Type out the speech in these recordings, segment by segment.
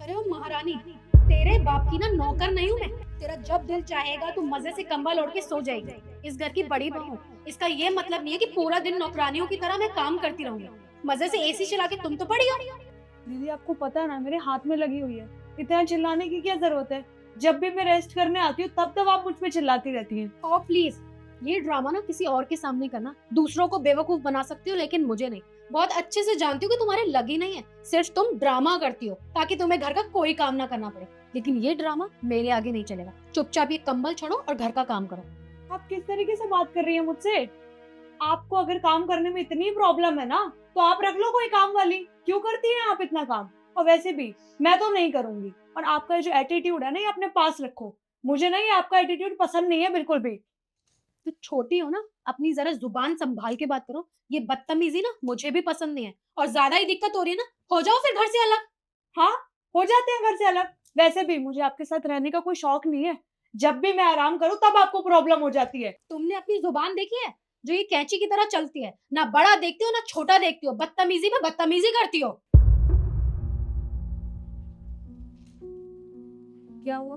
अरे ओ महारानी, तेरे बाप की ना नौकर नहीं हूँ मैं। तेरा जब दिल चाहेगा तू मजे से कंबल ओढ़ के सो जाएगी। इस घर की बड़ी बहू हूँ। इसका ये मतलब नहीं है कि पूरा दिन नौकरानियों की तरह मैं काम करती रहूंगी। मजे से एसी चला के तुम तो पड़ी हो। दीदी आपको पता है ना मेरे हाथ में लगी हुई है। इतना चिल्लाने की क्या जरूरत है? जब भी मैं रेस्ट करने आती हूँ तब आप मुझ पे चिल्लाती रहती हैं। और प्लीज, ये ड्रामा ना किसी और के सामने करना। दूसरों को बेवकूफ बना सकती हो लेकिन मुझे नहीं। बहुत अच्छे से जानती हूँ कि तुम्हारे लगी नहीं है, सिर्फ तुम ड्रामा करती हो ताकि तुम्हें घर का कोई काम ना करना पड़े। लेकिन ये ड्रामा मेरे आगे नहीं चलेगा। चुपचाप ये कंबल छोड़ो और घर का काम करो। आप किस तरीके से बात कर रही हैं मुझसे? आपको अगर काम करने में इतनी प्रॉब्लम है ना तो आप रख लो कोई काम वाली। क्यों करती हैं आप इतना काम? और वैसे भी मैं तो नहीं करूंगी। और आपका जो एटीट्यूड है ना ये अपने पास रखो। मुझे ना ये आपका एटीट्यूड पसंद नहीं है बिल्कुल भी। तो छोटी हो ना, अपनी जरा जुबान संभाल के बात करो। ये बदतमीजी ना मुझे भी पसंद नहीं है। और ज्यादा ही दिक्कत हो रही है ना, हो जाओ फिर घर से अलग। हाँ, हो जाते हैं घर से अलग। वैसे भी मुझे आपके साथ रहने का कोई शौक नहीं है। जब भी मैं आराम करूं तब आपको प्रॉब्लम हो जाती है। तुमने अपनी जुबान देखी है, जो ये कैंची की तरह चलती है। ना बड़ा देखती हो ना छोटा देखती हो, बदतमीजी में बदतमीजी करती हो। क्या हुआ?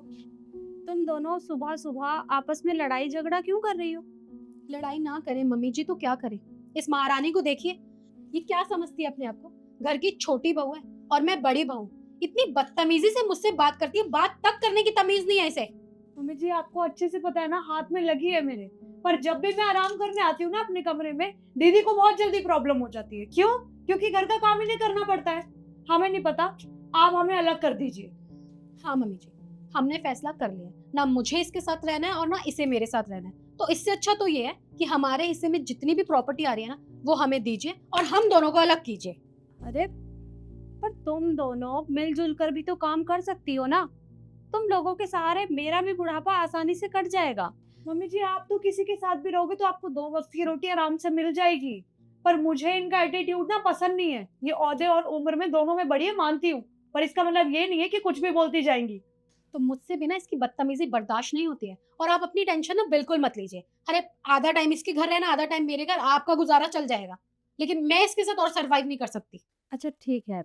तुम दोनों सुबह सुबह आपस में लड़ाई झगड़ा क्यों कर रही हो? लड़ाई ना करे मम्मी जी तो क्या करे। इस महारानी को देखिए, ये क्या समझती है अपने आप को। घर की छोटी बहू है और मैं बड़ी बहू। इतनी बदतमीजी से मुझसे बात करती है, बात तक करने की तमीज नहीं है इसे। मम्मी जी आपको अच्छे से पता है ना हाथ में लगी है मेरे। पर जब भी मैं आराम करने आती हूँ ना अपने कमरे में दीदी को बहुत जल्दी प्रॉब्लम हो जाती है। क्यों? क्योंकि घर का काम इन्हें करना पड़ता है। हमें नहीं पता। आप हमें अलग कर दीजिए। हाँ मम्मी जी, हमने फैसला कर लिया। ना मुझे इसके साथ रहना है और ना इसे मेरे साथ रहना है। तो इससे अच्छा तो ये है कि हमारे हिस्से में जितनी भी प्रॉपर्टी आ रही है ना, वो हमें दीजिए और हम दोनों को अलग कीजिए। अरे पर तुम दोनों मिलजुल कर भी तो काम कर सकती हो ना। तुम लोगों के सहारे मेरा भी बुढ़ापा आसानी से कट जाएगा। मम्मी जी आप तो किसी के साथ भी रहोगे तो आपको दो वक्त की रोटी आराम से मिल जाएगी। पर मुझे इनका एटीट्यूड ना पसंद नहीं है। ये ओहदे और उम्र में दोनों में बड़ी है मानती हूँ। पर इसका मतलब ये नहीं है कि कुछ भी बोलती जाएंगी। तो मुझसे भी ना इसकी बदतमीजी बर्दाश्त नहीं होती है। और आप अपनी टेंशन ना बिल्कुल मत लीजिए। अरे, आधा टाइम इसके घर रहना, आधा टाइम मेरे घर, आपका गुजारा चल जाएगा। लेकिन मैं इसके साथ और सरवाइव नहीं कर सकती। अच्छा ठीक है।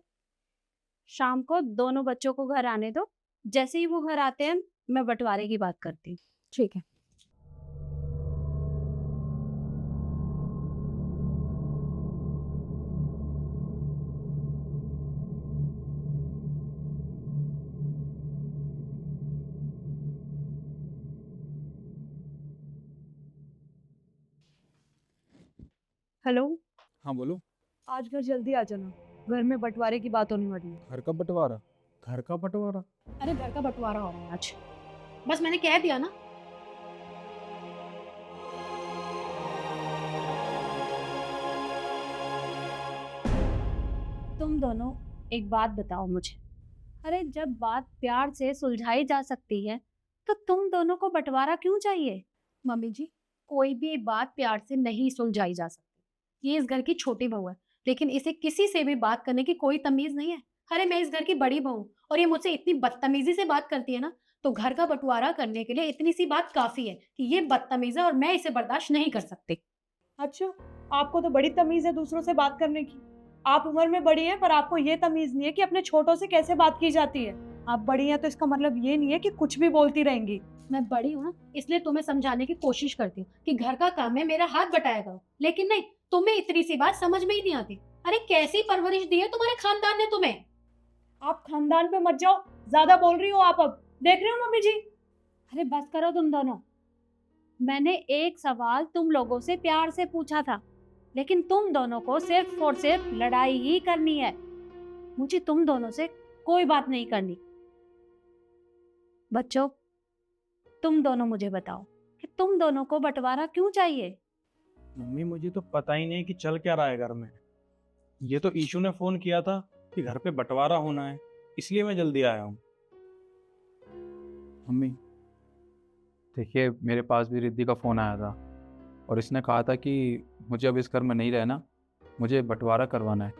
शाम को दोनों बच्चों को घर आने दो। जैसे ही वो घर आते हैं मैं बंटवारे की बात करती हूँ। ठीक है। हेलो। हाँ बोलो। आज घर जल्दी आ जाना। घर में बंटवारे की बात होने वाली है। घर का बंटवारा? घर का बंटवारा? अरे, घर का बंटवारा हो रहा है आज। बस मैंने कह दिया ना। तुम दोनों एक बात बताओ मुझे। अरे जब बात प्यार से सुलझाई जा सकती है तो तुम दोनों को बंटवारा क्यों चाहिए? मम्मी जी, कोई भी बात प्यार से नहीं सुलझाई जा सकती। ये इस घर की छोटी बहू है, लेकिन इसे किसी से भी बात करने की कोई तमीज नहीं है। अरे, मैं इस घर की बड़ी बहू हूँ और ये मुझसे इतनी बदतमीजी से बात करती है ना, तो घर का बंटवारा करने के लिए इतनी सी बात काफी है कि ये बदतमीज है और मैं इसे बर्दाश्त नहीं कर सकती। अच्छा, आपको तो बड़ी तमीज है दूसरों से बात करने की। आप उम्र में बड़ी हैं पर आपको ये तमीज नहीं है कि अपने छोटों से कैसे बात की जाती है। आप बड़ी हैं तो इसका मतलब ये नहीं है कि कुछ भी बोलती रहेंगी। मैं बड़ी हूँ ना, इसलिए तुम्हें समझाने की कोशिश करती हूँ कि घर का काम है, मेरा हाथ बटाया करो। लेकिन नहीं, तुम्हें इतनी सी बात समझ में ही नहीं आती। अरे, कैसी परवरिश दी है तुम्हारे खानदान ने तुम्हें। आप खानदान पे मत जाओ। ज्यादा बोल रही हो आप अब। देख रहे हो मम्मी जी? अरे बस करो तुम दोनों। मैंने एक सवाल तुम लोगों से प्यार से पूछा था। लेकिन तुम दोनों को सिर्फ और सिर्फ लड़ाई ही करनी है। मुझे तुम दोनों से कोई बात नहीं करनी। बच्चों, तुम दोनों मुझे बताओ कि तुम दोनों को बंटवारा क्यों चाहिए? मम्मी मुझे तो पता ही नहीं कि चल क्या रहा है घर में। ये तो ईशू ने फोन किया था कि घर पे बंटवारा होना है, इसलिए मैं जल्दी आया हूँ। मम्मी देखिए, मेरे पास भी रिद्धि का फ़ोन आया था और इसने कहा था कि मुझे अब इस घर में नहीं रहना, मुझे बंटवारा करवाना है।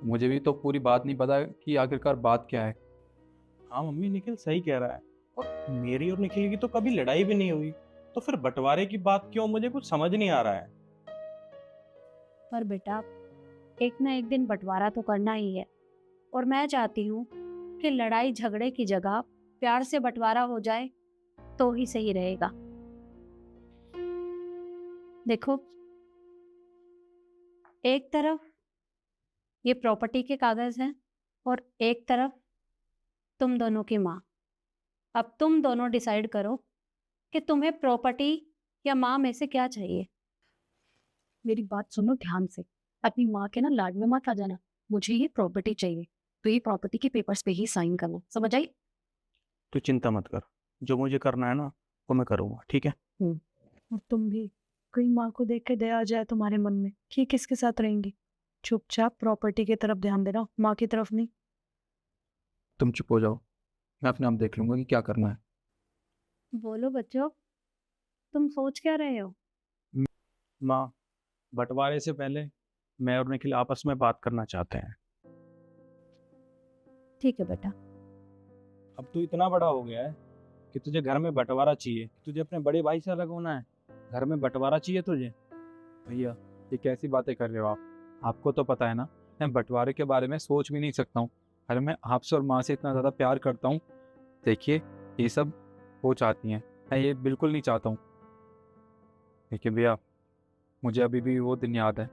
मुझे भी तो पूरी बात नहीं पता कि आखिरकार बात क्या है। हाँ मम्मी, निखिल सही कह रहा है। और मेरी और निखिल की तो कभी लड़ाई भी नहीं हुई, तो फिर बंटवारे की बात क्यों, मुझे कुछ समझ नहीं आ रहा है। पर बेटा, एक ना एक दिन बंटवारा तो करना ही है। और मैं चाहती हूँ कि लड़ाई झगड़े की जगह प्यार से बंटवारा हो जाए तो ही सही रहेगा। देखो, एक तरफ ये प्रॉपर्टी के कागज हैं और एक तरफ तुम दोनों की माँ। अब तुम दोनों डिसाइड करो कि तुम्हें प्रॉपर्टी या माँ में से क्या चाहिए। मेरी बात सुनो ध्यान से, अपनी माँ के ना लाड में मत आ जाना। मुझे ये प्रॉपर्टी चाहिए, तो ये प्रॉपर्टी के पेपर्स पे ही साइन करना, समझ आई? तू चिंता मत कर, जो मुझे करना है ना वो मैं करूँगा, ठीक है? और तुम भी, कहीं माँ को देख के दया आ जाए तुम्हारे मन में कि किसके साथ रहेंगी। चुपचाप प्रॉपर्टी की तरफ ध्यान देना, माँ की तरफ नहीं। तुम चुप हो जाओ, मैं अपने आप देख लूँगा कि क्या करना है। बोलो बच्चों, तुम सोच क्या रहे हो? माँ, बंटवारे से पहले मैं और निखिल आपस में बात करना चाहते हैं। ठीक है बेटा। अब तू इतना बड़ा हो गया है कि तुझे घर में बंटवारा चाहिए, तुझे अपने बड़े भाई से अलग होना है, घर में बंटवारा चाहिए तुझे। भैया, ये कैसी बातें कर रहे हो आप? आपको तो पता है ना, मैं बंटवारे के बारे में सोच भी नहीं सकता हूँ। अरे मैं आपसे और माँ से इतना ज़्यादा प्यार करता हूँ। देखिए, ये सब वो चाहती हैं, मैं ये बिल्कुल नहीं चाहता हूँ। देखिए भैया, मुझे अभी भी वो दिन याद है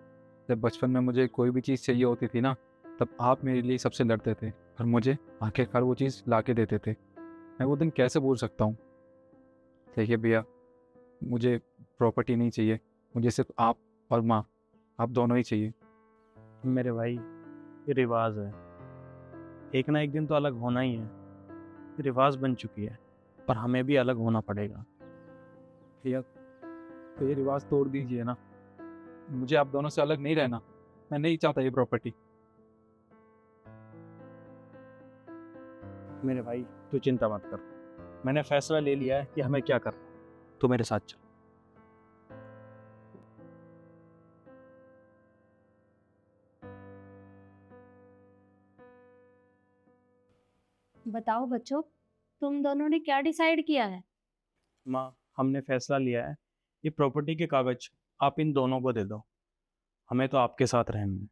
जब बचपन में मुझे कोई भी चीज़ चाहिए होती थी ना, तब आप मेरे लिए सबसे लड़ते थे और मुझे आखिरकार वो चीज़ ला के देते थे। मैं वो दिन कैसे भूल सकता हूँ? देखिए भैया, मुझे प्रॉपर्टी नहीं चाहिए, मुझे सिर्फ आप और माँ, आप दोनों ही चाहिए। मेरे भाई, ये रिवाज है, एक ना एक दिन तो अलग होना ही है। ये रिवाज बन चुकी है और हमें भी अलग होना पड़ेगा। भैया, तो ये रिवाज तोड़ दीजिए ना, मुझे आप दोनों से अलग नहीं रहना। मैं नहीं चाहता ये प्रॉपर्टी। मेरे भाई, तू चिंता मत कर, मैंने फैसला ले लिया है कि हमें क्या करना है। तू मेरे साथ चल। बताओ बच्चों, तुम दोनों ने क्या डिसाइड किया है? माँ, हमने फैसला लिया है, ये प्रॉपर्टी के कागज आप इन दोनों को दे दो। हमें तो आपके साथ रहना है,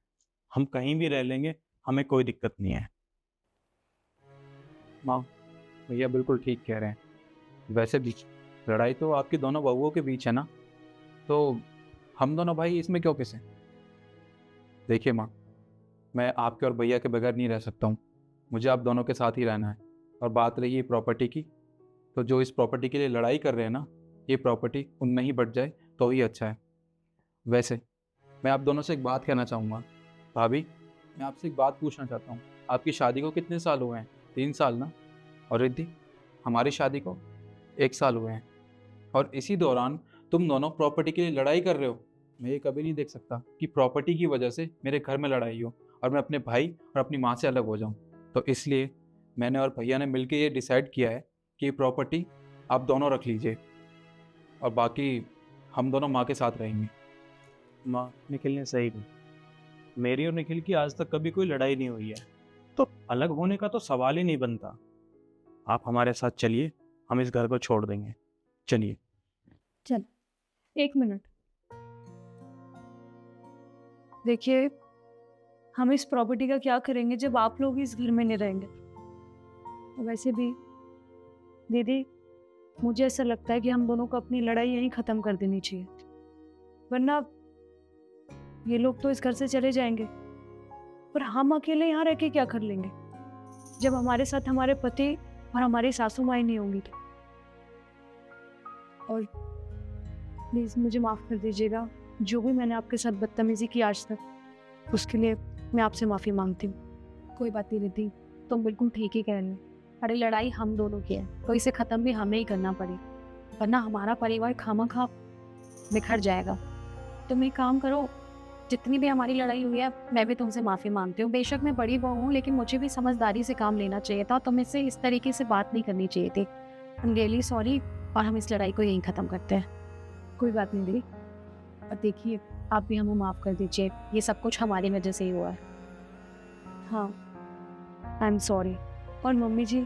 हम कहीं भी रह लेंगे, हमें कोई दिक्कत नहीं है। माँ, भैया बिल्कुल ठीक कह रहे हैं। वैसे भी लड़ाई तो आपकी दोनों बहुओं के बीच है ना, तो हम दोनों भाई इसमें क्यों पिसे? देखिए माँ, मैं आपके और भैया के बगैर नहीं रह सकता हूँ, मुझे आप दोनों के साथ ही रहना है। और बात रही प्रॉपर्टी की, तो जो इस प्रॉपर्टी के लिए लड़ाई कर रहे हैं ना, ये प्रॉपर्टी उनमें ही बट जाए तो ही अच्छा है। वैसे मैं आप दोनों से एक बात कहना चाहूँगा। भाभी, मैं आपसे एक बात पूछना चाहता हूँ, आपकी शादी को कितने साल हुए हैं? 3 साल ना? और रिद्धि, हमारी शादी को 1 साल हुए हैं, और इसी दौरान तुम दोनों प्रॉपर्टी के लिए लड़ाई कर रहे हो। मैं ये कभी नहीं देख सकता कि प्रॉपर्टी की वजह से मेरे घर में लड़ाई हो और मैं अपने भाई और अपनी माँ से अलग हो जाऊँ। तो इसलिए मैंने और भैया ने मिलकर ये डिसाइड किया है कि ये प्रॉपर्टी आप दोनों रख लीजिए और बाकी हम दोनों माँ के साथ रहेंगे। माँ, निखिल ने सही कहा, मेरी और निखिल की आज तक कभी कोई लड़ाई नहीं हुई है, तो अलग होने का तो सवाल ही नहीं बनता। आप हमारे साथ चलिए, हम इस घर को छोड़ देंगे। चलिए। चल, 1 मिनट। देखिए, हम इस प्रॉपर्टी का क्या करेंगे जब आप लोग इस घर में नहीं रहेंगे? वैसे भी दीदी, मुझे ऐसा लगता है कि हम दोनों को अपनी लड़ाई यहीं ख़त्म कर देनी चाहिए, वरना ये लोग तो इस घर से चले जाएंगे और हम अकेले यहाँ रह के क्या कर लेंगे जब हमारे साथ हमारे पति और हमारी सासू माँ ही नहीं होंगी तो। और प्लीज़ मुझे माफ़ कर दीजिएगा, जो भी मैंने आपके साथ बदतमीज़ी की आज तक, उसके लिए मैं आपसे माफ़ी मांगती हूँ। कोई बात नहीं रिद्धि, तुम बिल्कुल ठीक ही कह रहे हो। अरे लड़ाई हम दोनों की है, तो इसे ख़त्म भी हमें ही करना पड़े, वरना हमारा परिवार खामखा बिखर जाएगा। तुम एक काम करो, जितनी भी हमारी लड़ाई हुई है, मैं भी तुमसे माफ़ी मांगती हूँ। बेशक मैं बड़ी बहू हूँ, लेकिन मुझे भी समझदारी से काम लेना चाहिए था, तुम इससे इस तरीके से बात नहीं करनी चाहिए थी। आई एम रियली सॉरी, और हम इस लड़ाई को यहीं ख़त्म करते हैं। कोई बात नहीं दीदी। और देखिए, आप भी हमें माफ़ कर दीजिए, ये सब कुछ हमारी वजह से ही हुआ है। हाँ, आई एम सॉरी। और मम्मी जी,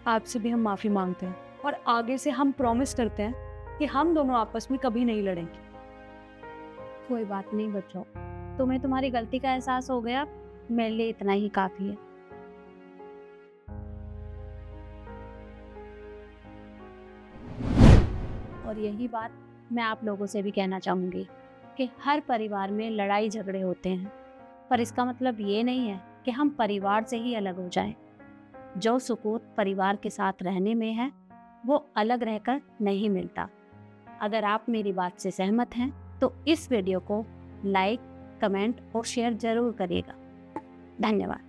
आपसे भी हम माफ़ी मांगते हैं और आगे से हम प्रॉमिस करते हैं कि हम दोनों आपस में कभी नहीं लड़ेंगे। कोई बात नहीं बच्चों, तुम्हें तुम्हारी गलती का एहसास हो गया, मेरे लिए इतना ही काफ़ी है। और यही बात मैं आप लोगों से भी कहना चाहूँगी कि हर परिवार में लड़ाई झगड़े होते हैं, पर इसका मतलब ये नहीं है कि हम परिवार से ही अलग हो जाएं। जो सुकून परिवार के साथ रहने में है वो अलग रहकर नहीं मिलता। अगर आप मेरी बात से सहमत हैं तो इस वीडियो को लाइक, कमेंट और शेयर ज़रूर करिएगा। धन्यवाद।